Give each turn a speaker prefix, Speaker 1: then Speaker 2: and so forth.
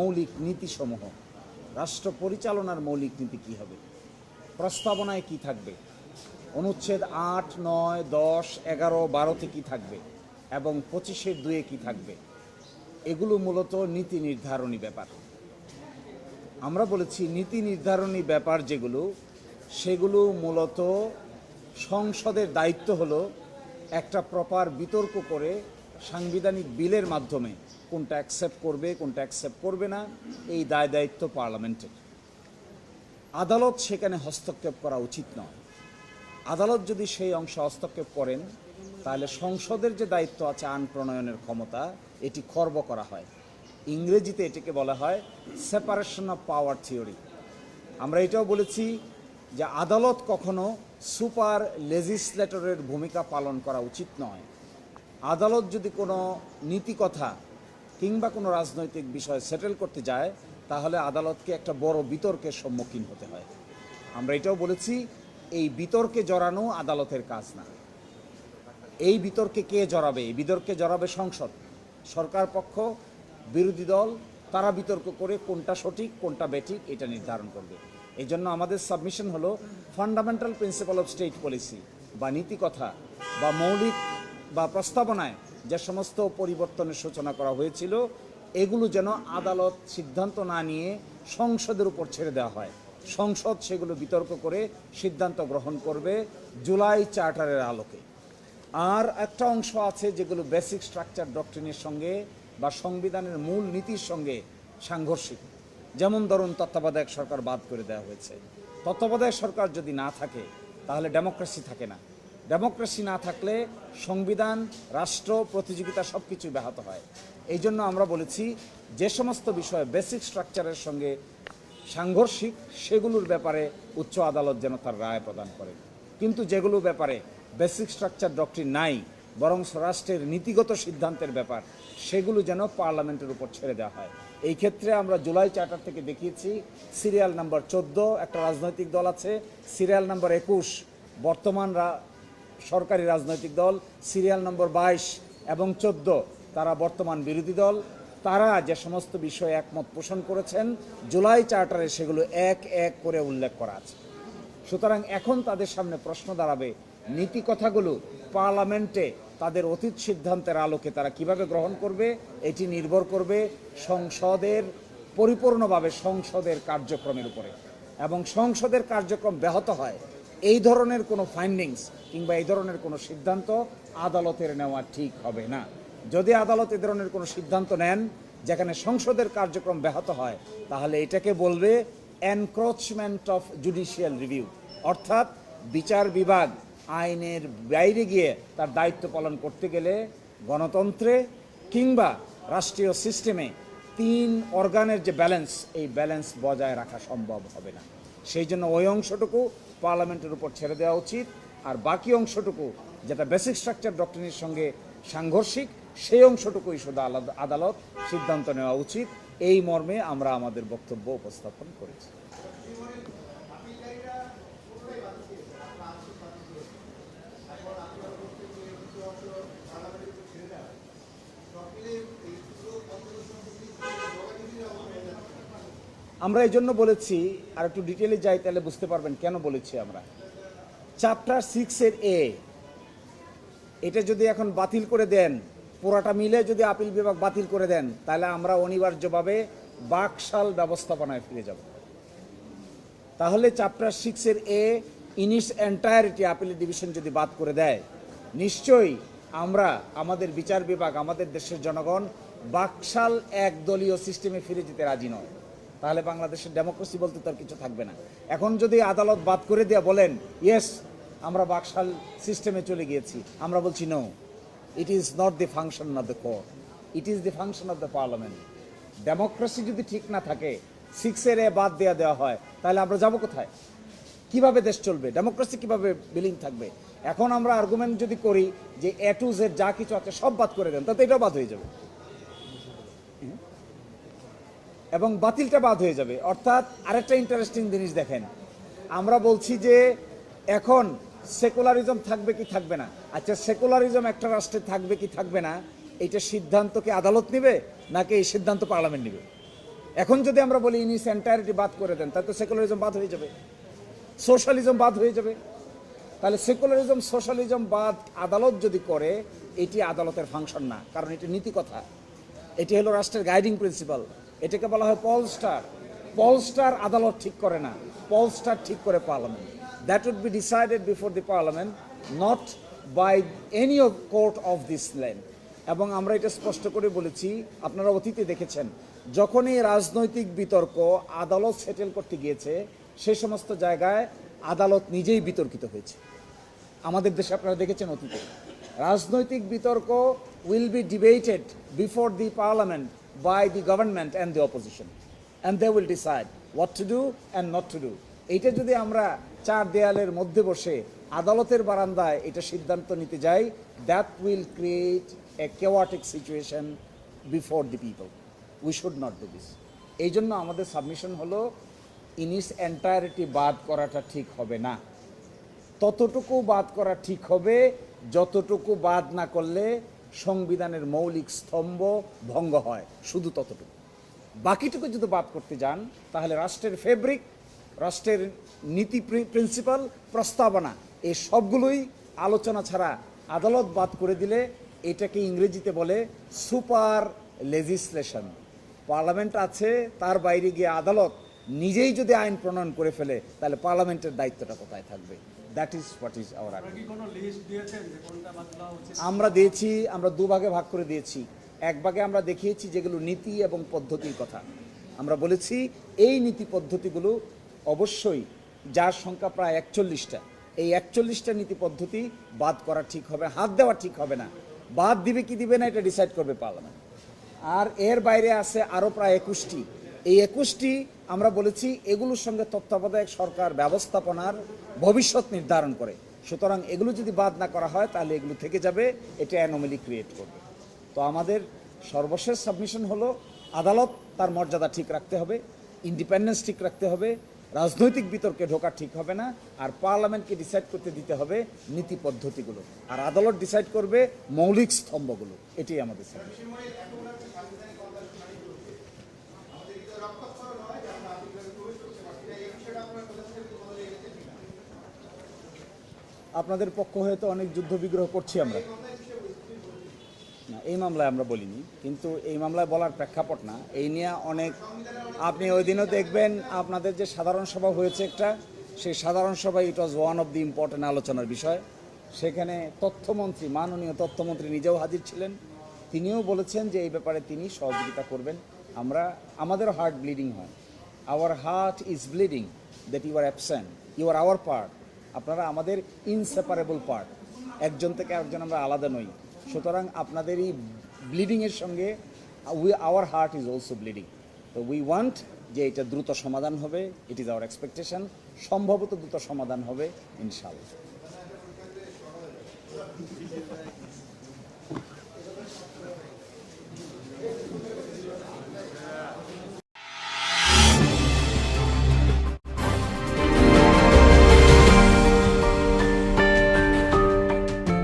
Speaker 1: মৌলিক নীতিসমূহ, রাষ্ট্র পরিচালনার মৌলিক নীতি কী হবে, প্রস্তাবনায় কি থাকবে, অনুচ্ছেদ ৮, ৯, ১০, ১১, ১২-তে কী থাকবে এবং ২৫-এর ২-এ কী থাকবে, এগুলো মূলত নীতি নির্ধারণী ব্যাপার। আমরা বলেছি নীতি নির্ধারণী ব্যাপার যেগুলো, সেগুলো মূলত সংসদের দায়িত্ব হলো একটা প্রপার বিতর্ক করে সাংবিধানিক বিলের মাধ্যমে কোনটা অ্যাকসেপ্ট করবে কোনটা অ্যাকসেপ্ট করবে না, এই দায় দায়িত্ব পার্লামেন্টের। আদালত সেখানে হস্তক্ষেপ করা উচিত নয়। আদালত যদি সেই অংশে হস্তক্ষেপ করেন তাহলে সংসদের যে দায়িত্ব আছে আইন প্রণয়নের ক্ষমতা, এটি খর্ব করা হয়। ইংরেজিতে এটিকে বলা হয় সেপারেশন অফ পাওয়ার থিওরি। আমরা এটাও বলেছি যে আদালত কখনো সুপার লেজিসলেটরের ভূমিকা পালন করা উচিত নয়। আদালত যদি কোনো নীতিকথা কিংবা কোনো রাজনৈতিক বিষয় সেটেল করতে যায় তাহলে আদালতকে একটা বড় বিতর্কের সম্মুখীন হতে হয়। আমরা এটাও বলেছি এই বিতর্কে জড়ানো আদালতের কাজ না। এই বিতর্কে কে জড়াবে? এই বিতর্কে জড়াবে সংসদ, সরকার পক্ষ, বিরোধী দল, তারা বিতর্ক করে কোনটা সঠিক কোনটা বেঠিক এটা নির্ধারণ করবে। এই জন্য আমাদের সাবমিশন হলো fundamental principal of state policy বা নীতিকথা বা মৌলিক বা প্রস্তাবনায় যে সমস্ত পরিবর্তনের সূচনা করা হয়েছিল এগুলো যেন আদালত সিদ্ধান্ত না নিয়ে সংসদের উপর ছেড়ে দেওয়া হয়। সংসদ সেগুলো বিতর্ক করে সিদ্ধান্ত গ্রহণ করবে জুলাই চার্টারের আলোকে। আর একটা অংশ আছে যেগুলো বেসিক স্ট্রাকচার ডক্ট্রিনের সঙ্গে বা সংবিধানের মূল নীতির সঙ্গে সাংঘর্ষিক। যেমন ধরুন তত্ত্বাবধায়ক সরকার বাদ করে দেওয়া হয়েছে। তত্ত্বাবধায়ক সরকার যদি না থাকে তাহলে ডেমোক্রেসি থাকে না। ডেমোক্রেসি না থাকলে সংবিধান, রাষ্ট্র, প্রতিযোগিতা সব কিছু ব্যাহত হয়। এই জন্য আমরা বলেছি যে সমস্ত বিষয় বেসিক স্ট্রাকচারের সঙ্গে সাংঘর্ষিক সেগুলোর ব্যাপারে উচ্চ আদালত যেন তার রায় প্রদান করে, কিন্তু যেগুলো ব্যাপারে বেসিক স্ট্রাকচার ডক্ট্রিন নাই বরং রাষ্ট্রের নীতিগত সিদ্ধান্তের ব্যাপার, সেগুলো যেন পার্লামেন্টের উপর ছেড়ে দেওয়া হয়। এই ক্ষেত্রে আমরা জুলাই চার্টার থেকে দেখিয়েছি সিরিয়াল নাম্বার 14 একটা রাজনৈতিক দল আছে, সিরিয়াল নাম্বার 21 বর্তমান সরকারি রাজনৈতিক দল, সিরিয়াল নম্বর 22 এবং 14 তারা বর্তমান বিরোধী দল। তারা যে সমস্ত বিষয়ে একমত পোষণ করেছেন জুলাই চার্টারে সেগুলো এক এক করে উল্লেখ করা আছে। সুতরাং এখন তাদের সামনে প্রশ্ন দাঁড়াবে নীতি কথাগুলো পার্লামেন্টে তাদের অতীত সিদ্ধান্তের আলোকে তারা কিভাবে গ্রহণ করবে। এটি নির্ভর করবে সংসদের পরিপূর্ণভাবে সংসদের কার্যক্রমের উপরে, এবং সংসদের কার্যক্রম ব্যাহত হয় এই ধরনের কোনো ফাইন্ডিংস কিংবা এই ধরনের কোনো সিদ্ধান্ত আদালতের নেওয়া ঠিক হবে না। যদি আদালত এ ধরনের কোনো সিদ্ধান্ত নেন যেখানে সংসদের কার্যক্রম ব্যাহত হয় তাহলে এটাকে বলবে এনক্রোচমেন্ট অফ জুডিশিয়াল রিভিউ, অর্থাৎ বিচার বিভাগ আইনের বাইরে গিয়ে তার দায়িত্ব পালন করতে গেলে গণতন্ত্রে কিংবা রাষ্ট্রীয় সিস্টেমে 3 অর্গানের যে ব্যালেন্স, এই ব্যালেন্স বজায় রাখা সম্ভব হবে না। সেই জন্য ওই অংশটুকু পার্লামেন্টের উপর ছেড়ে দেওয়া উচিত, আর বাকি অংশটুকু যেটা বেসিক স্ট্রাকচার ডক্ট্রিনের সঙ্গে সাংঘর্ষিক সেই অংশটুকুই শুধু আদালত সিদ্ধান্ত নেওয়া উচিত। এই মর্মে আমরা আমাদের বক্তব্য উপস্থাপন করেছি। আমরা এই জন্য বলেছি, আর একটু ডিটেলে যাই তাহলে বুঝতে পারবেন কেন বলেছি আমরা। চ্যাপ্টার 6-এর A এটা যদি এখন বাতিল করে দেন, পুরাটা মিলে যদি আপিল বিভাগ বাতিল করে দেন তাহলে আমরা অনিবার্যভাবে বাকশাল ব্যবস্থাপনায় ফিরে যাব। তাহলে চ্যাপ্টার 6-এর A in its entirety appeal division যদি বাদ করে দেয়, নিশ্চয়ই আমরা আমাদের বিচার বিভাগ, আমাদের দেশের জনগণ বাকশাল একদলীয় সিস্টেমে ফিরে যেতে রাজি নয়। তাহলে বাংলাদেশের ডেমোক্রেসি বলতে তার কিছু থাকবে না। এখন যদি আদালত বাদ করে দেয়া বলেন ইয়েস আমরা বাকশাল সিস্টেমে চলে গিয়েছি, আমরা বলছি no, it is not the function of the court, it is the function of the parliament. Democracy যদি ঠিক না থাকে, 6-এর A বাদ দেওয়া হয় তাহলে আমরা যাব কোথায়? কিভাবে দেশ চলবে? ডেমোক্রেসি কিভাবে বিলিং থাকবে? এখন আমরা আর্গুমেন্ট যদি করি যে A to Z যা কিছু আছে সব বাদ করে দেন, তাতে এটাও বাদ হয়ে যাবে এবং বাতিলটা বাদ হয়ে যাবে। অর্থাৎ আরেকটা ইন্টারেস্টিং জিনিস দেখেন, আমরা বলছি যে এখন সেকুলারিজম থাকবে কি থাকবে না। আচ্ছা, সেকুলারিজম একটা রাষ্ট্রে থাকবে কি থাকবে না, এইটা সিদ্ধান্ত কি আদালত নেবে নাকি এই সিদ্ধান্ত পার্লামেন্ট নেবে? এখন যদি আমরা বলি ইন ইস এন্টায়ারিটি বাদ করে দেন, তাহলে তো সেকুলারিজম বাদ হয়ে যাবে, সোশ্যালিজম বাদ হয়ে যাবে। তাহলে সেকুলারিজম সোশ্যালিজম বাদ আদালত যদি করে, এটি আদালতের ফাংশন না, কারণ এটি নীতি কথা, এটি হলো রাষ্ট্রের গাইডিং প্রিন্সিপাল। এটাকে বলা হয় পলস্টার। পলস্টার আদালত ঠিক করে না, পলস্টার ঠিক করে parliament. That would be decided before the parliament, not by any of court of this land. এবং আমরা এটা স্পষ্ট করে বলেছি, আপনারা অতীতে দেখেছেন, যখনই রাজনৈতিক বিতর্ক আদালত সেটেল করতে গিয়েছে, সে সমস্ত জায়গায় আদালত নিজেই বিতর্কিত হয়েছে। আমাদের দেশে আপনারা দেখেছেন অতীতে রাজনৈতিক বিতর্ক will be debated before the parliament by the government and the opposition, and they will decide what to do and not to do. এইটা যদি আমরা চার দেয়ালের মধ্যে বসে আদালতের বারান্দায় এটা সিদ্ধান্ত নিতে যাই, that will create a chaotic situation before the people. We should not do this. এই জন্য আমাদের সাবমিশন হলো in its entirety বাদ করাটা ঠিক হবে না। ততটুকু বাদ করা ঠিক হবে যতটুকু বাদ না করলে সংবিধানের মৌলিক স্তম্ভ ভঙ্গ হয়, শুধু ততটুকু। বাকিটুকু যদি বাদ করতে যান, তাহলে রাষ্ট্রের ফেব্রিক, রাষ্ট্রের নীতি প্রিন্সিপাল, প্রস্তাবনা, এই সবগুলোই আলোচনা ছাড়া আদালত বাদ করে দিলে এটাকে ইংরেজিতে বলে সুপার লেজিসলেশন। পার্লামেন্ট আছে, তার বাইরে গিয়ে আদালত নিজেই যদি আইন প্রণয়ন করে ফেলে, তাহলে পার্লামেন্টের দায়িত্বটা কোথায় থাকবে? That is what is our argument. আমরা দিয়েছি, আমরা দুভাগে ভাগ করে দিয়েছি। এক ভাগে আমরা দেখিয়েছি যেগুলো নীতি এবং পদ্ধতির কথা। আমরা বলেছি এই নীতি পদ্ধতিগুলো অবশ্যই, যার সংখ্যা প্রায় 41টা, এই 41টা নীতি পদ্ধতি বাদ করা ঠিক হবে, হাত দেওয়া ঠিক হবে না। বাদ দিবে কি দিবে না এটা ডিসাইড করবে পার্লামেন্ট। আর এর বাইরে আছে আরও প্রায় 21টি। এই 21টি আমরা বলেছি এগুলোর সঙ্গে তত্ত্বাবধায়ক সরকার ব্যবস্থাপনার ভবিষ্যৎ নির্ধারণ করে। সুতরাং এগুলো যদি বাদ না করা হয়, তাহলে এগুলো থেকে যাবে, এটা অ্যানোমালি ক্রিয়েট করবে। তো আমাদের সর্বশেষ সাবমিশন হলো আদালত তার মর্যাদা ঠিক রাখতে হবে, ইন্ডিপেন্ডেন্স ঠিক রাখতে হবে, রাজনৈতিক বিতর্কে ঢোকা ঠিক হবে না, আর পার্লামেন্টকে ডিসাইড করতে দিতে হবে নীতি পদ্ধতিগুলো, আর আদালত ডিসাইড করবে মৌলিক স্তম্ভগুলো। এটাই আমাদের সাবমিশন। আপনাদের পক্ষ হয়তো অনেক যুদ্ধ বিগ্রহ করছি আমরা না, এই মামলায় আমরা বলিনি, কিন্তু এই মামলায় বলার প্রেক্ষাপট না, এই নিয়ে অনেক, আপনি ওই দিনও দেখবেন আপনাদের যে সাধারণ সভা হয়েছে একটা, সেই সাধারণ সভায় it was one of the important আলোচনার বিষয়। সেখানে তথ্যমন্ত্রী, মাননীয় তথ্যমন্ত্রী নিজেও হাজির ছিলেন, তিনিও বলেছেন যে এই ব্যাপারে তিনি সহযোগিতা করবেন। আমাদেরও হার্ট ব্লিডিং হয়, our heart is bleeding that you are absent, you are our part. আপনারা আমাদের ইনসেপারেবল পার্ট, একজন থেকে আরেকজন আমরা আলাদা নই। সুতরাং আপনাদের এই ব্লিডিংয়ের সঙ্গে hour heart is also bleeding. তো উই ওয়ান্ট যে এটা দ্রুত সমাধান হবে, ইট ইজ আওয়ার এক্সপেকটেশন, সম্ভবত দ্রুত সমাধান হবে ইনশাআল্লাহ।